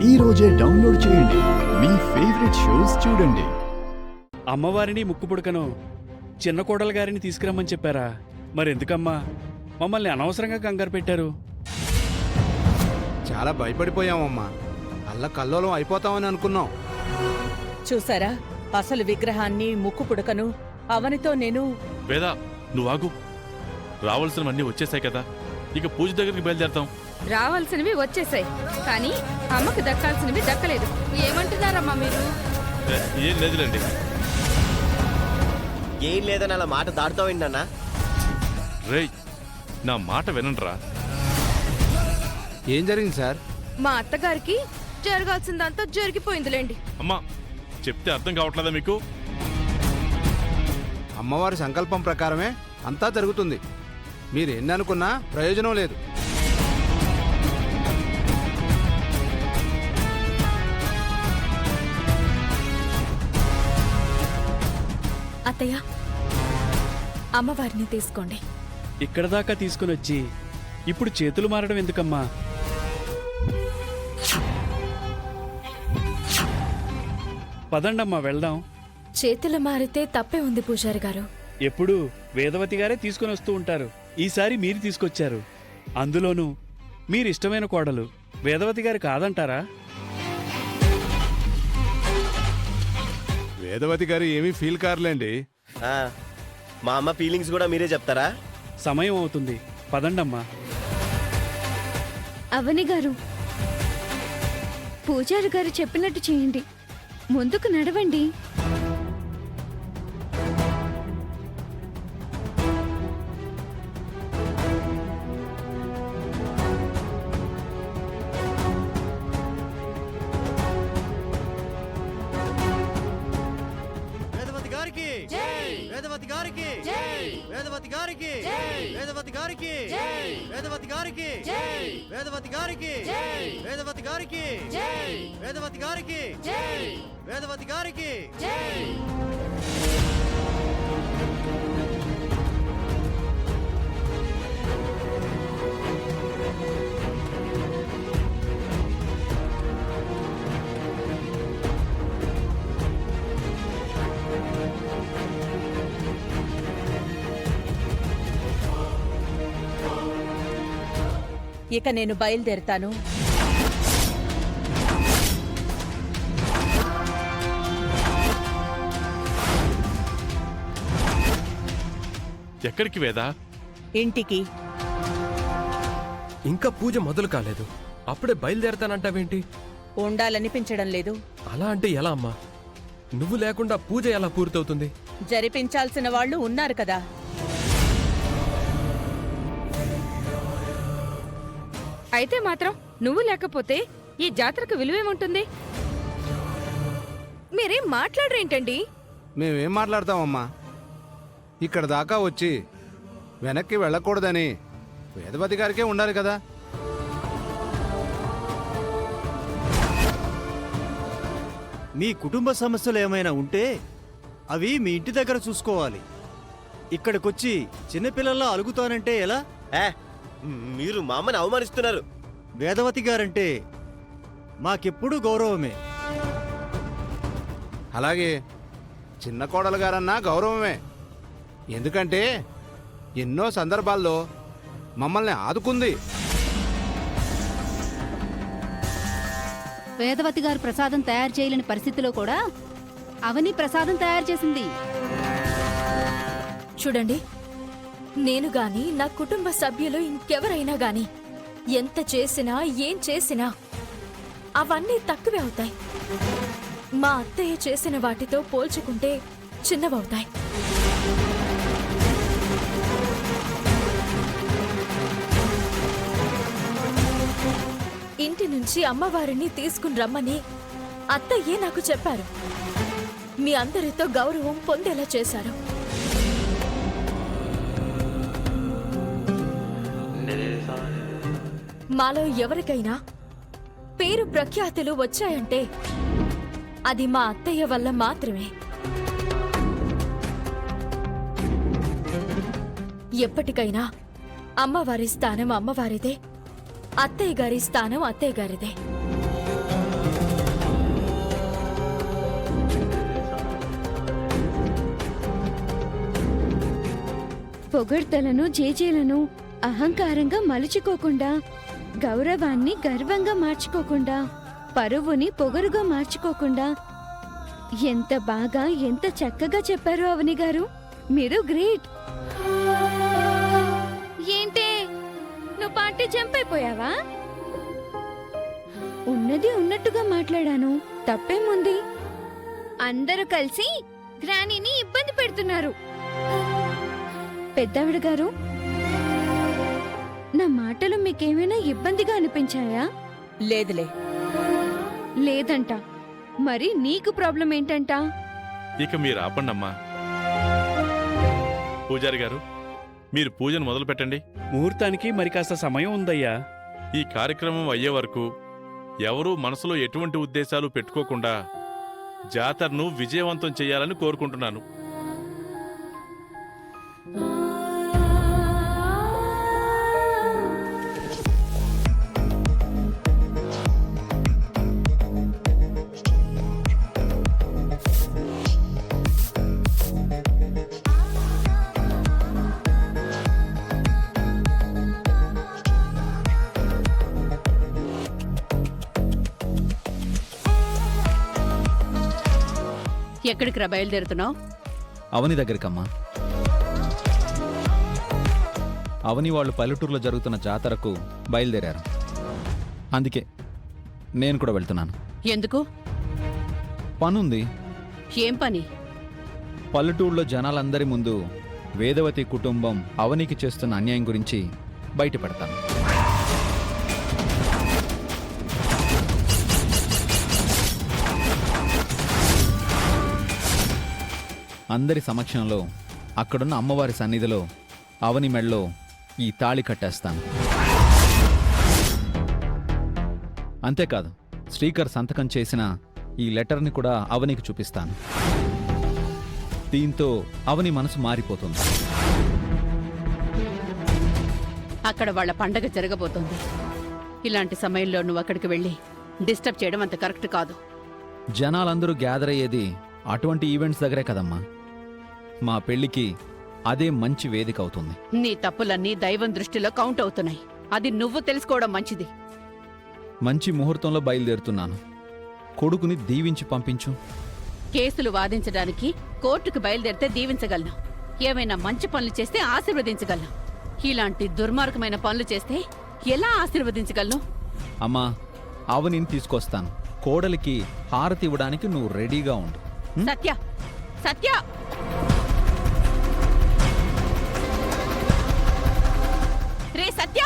ఈ రోజే డౌన్లోడ్ చేయండి. మీ ఫేవరెట్ షోస్ చూడండి. అమ్మవారిని ముక్కు పుడకను చిన్న కోడలు గారిని తీసుకురమ్మని చెప్పారా? మరెందుకమ్మా మమ్మల్ని అనవసరంగా కంగారు పెట్టారు? చాలా భయపడిపోయామమ్మా. కల్లోలం అయిపోతామని అనుకున్నాం. చూసారా, అసలు విగ్రహాన్ని ముక్కు పుడకను అవనితో నేను. వేదా, నువ్వు ఆగు. రావాల్సినవన్నీ వచ్చేసాయి కదా, ఇక పూజ దగ్గరికి బయలుదేరతాం. రావాల్సినవి వచ్చేసాయి, కానీ అమ్మకు దక్కాల్సినవి దక్కలేదు. ఏమంటున్నారమ్మా మీరు? ఏం లేదులేండి. ఏం లేదని అలా మాట దాటుతావేంటి నాన్న? రేయ్, నా మాట వినండిరా. ఏం జరిగింది సార్? మా అత్తగారికి జరగాల్సిందంతా జరిగిపోయిందిలేండి. అమ్మా, చెప్తే అర్థం కావట్లేదా మీకు? అమ్మవారి సంకల్పం ప్రకారమే అంతా జరుగుతుంది. మీరు ఎన్ని అనుకున్నా ప్రయోజనం లేదు. అత్తయ్య, అమ్మవారిని తీసుకోండి. ఇక్కడ దాకా తీసుకుని వచ్చి ఇప్పుడు చేతులు మారడం ఎందుకమ్మా? పదండమ్మా వెళ్దాం. చేతులు మారితే తప్పే ఉంది పూజారి గారు. ఎప్పుడు వేదవతి గారే తీసుకుని వస్తూ ఉంటారు. ఈసారి మీరు తీసుకొచ్చారు. అందులోనూ మీరిష్టమైన కోడలు వేదవతి గారు కాదంటారా? వేదవతి గారు ఏమీ ఫీల్ కారులేండి. మా అమ్మ ఫీలింగ్స్ కూడా మీరే చెప్తారా? సమయం అవుతుంది, పదండమ్మా. అవని గారు, పూజారి గారు చెప్పినట్టు చేయండి. ముందుకు నడవండి. వేదవతి గారికి వేదవతి గారికి వేదవతి గారికి వేదవతి గారికి వేదవతి గారికి వేదవతి గారికి వేదవతి గారికి వేదవతి గారికి వేదవతి గారికి. ఇక నేను బయలుదేరుతాను. ఎక్కడికి వేదా? ఇంటికి. ఇంకా పూజ మొదలు కాలేదు, అప్పుడే బయలుదేరతానంటావేంటి? ఉండాలనిపించడం లేదు. అలా అంటే ఎలా అమ్మా? నువ్వు లేకుండా పూజ ఎలా పూర్తవుతుంది? జరిపించాల్సిన వాళ్ళు ఉన్నారు కదా. అయితే మాత్రం నువ్వు లేకపోతే ఈ జాతరకు విలువేముంటుంది? మీరేం మాట్లాడరేంటండి? మేమేం మాట్లాడతామమ్మా? ఇక్కడ దాకా వచ్చి వెనక్కి వెళ్ళకూడదని వేదవతి గారికే ఉండాలి కదా. మీ కుటుంబ సమస్యలు ఏమైనా ఉంటే అవి మీ ఇంటి దగ్గర చూసుకోవాలి. ఇక్కడికొచ్చి చిన్నపిల్లల్లా అలుగుతానంటే ఎలా? మీరు మా అమ్మని అవమానిస్తున్నారు. వేదవతి గారంటే మాకెప్పుడూ గౌరవమే. అలాగే చిన్న కోడలు గారన్నా గౌరవమే. ఎందుకంటే ఎన్నో సందర్భాల్లో మమ్మల్ని ఆదుకుంది. వేదవతి గారు ప్రసాదం తయారు చేయలేని పరిస్థితిలో కూడా అవని ప్రసాదం తయారు చేసింది. చూడండి, నేను గాని నా కుటుంబ సభ్యులు ఇంకెవరైనా గాని ఎంత చేసినా ఏం చేసినా అవన్నీ తక్కువే అవుతాయి. మా అత్తయ్య చేసిన వాటితో పోల్చుకుంటే చిన్నవవుతాయి. ఇంటి నుంచి అమ్మవారిని తీసుకుని రమ్మని అత్తయ్యే నాకు చెప్పారు. మీ అందరితో గౌరవం పొందేలా చేశారు. మాలో ఎవరికైనా పేరు ప్రఖ్యాతులు వచ్చాయంటే అది మా అత్తయ్య వల్ల మాత్రమే. ఎప్పటికైనా అమ్మవారి స్థానం అమ్మవారిదే, అత్తయ్య గారి స్థానం అత్తయ్య గారిదే. పొగడ్తలను జేజేలను అహంకారంగా మలుచుకోకుండా, గౌరవాన్ని గర్వంగా మార్చుకోకుండా, పరువుని పొగరుగా మార్చుకోకుండా ఎంత బాగా ఎంత చక్కగా చెప్పారు అవని గారు. మీరు గ్రేట్. ఏంటే నువ్వు పార్టీ జంప్ అయిపోయావా? ఉన్నది ఉన్నట్టుగా మాట్లాడాను, తప్పేముంది? అందరూ కలిసి గ్రానీని ఇబ్బంది పెడుతున్నారు. పెద్దావిడ గారు, నా మాటలు మీకేమైనా ఇబ్బందిగా అనిపించాయా? లేదులే. లేదంట. మరి నీకు ప్రాబ్లం ఏంటంట? ఇక మీరు ఆపండమ్మా. పూజారి గారు, మీరు పూజను మొదలు పెట్టండి. ముహూర్తానికి మరి కాస్త సమయం ఉందయ్యా. ఈ కార్యక్రమం అయ్యే వరకు ఎవరూ మనసులో ఎటువంటి ఉద్దేశాలు పెట్టుకోకుండా జాతరను విజయవంతం చేయాలని కోరుకుంటున్నాను. ఎక్కడికి రా బయలుదేరుతున్నావు? అవని దగ్గరికమ్మా. అవని వాళ్ళు పల్లెటూరులో జరుగుతున్న జాతరకు బయలుదేరారు. అందుకే నేను కూడా వెళ్తున్నాను. ఎందుకు? పనుంది. ఏం పని? పల్లెటూరులో జనాలందరి ముందు వేదవతి కుటుంబం అవనికి చేస్తున్న అన్యాయం గురించి బయటపెడతాను. అందరి సమక్షంలో అక్కడున్న అమ్మవారి సన్నిధిలో అవని మెళ్ళలో ఈ తాళి కట్టేస్తాను. అంతేకాదు, శ్రీకర్ సంతకం చేసిన ఈ లెటర్ని కూడా అవనికి చూపిస్తాను. దీంతో అవని మనసు మారిపోతుంది. అక్కడ వాళ్ళ పండగ జరగబోతోంది. ఇలాంటి సమయంలో నువ్వు అక్కడికి వెళ్ళి డిస్టర్బ్ చేయడం అంత కరెక్ట్ కాదు. జనాలందరూ గ్యాదర్ అయ్యేది అటువంటి ఈవెంట్స్ దగ్గరే కదమ్మా. మా పెళ్లికి అదే మంచి వేదిక అవుతుంది. నీ తప్పులన్నీ దైవం దృష్టిలో కౌంట్ అవుతున్నాయి. అది నువ్వు తెలుసుకోవడం మంచిది. మంచి ముహూర్తంలో బయలుదేరుతున్నాను. కొడుకుని దీవించి పంపించు. కేసులు వాదించడానికి కోర్టుకు బయలుదేరితే దీవించగలను. ఏమైనా మంచి పనులు చేస్తే ఆశీర్వదించగలను. ఇలాంటి దుర్మార్గమైన పనులు చేస్తే ఎలా ఆశీర్వదించగలను? అమ్మా, అవనిని తీసుకొస్తాను. కోడలికి హారతి ఇవ్వడానికి నువ్వు రెడీగా ఉండు. సత్య, సత్య! రే సత్య!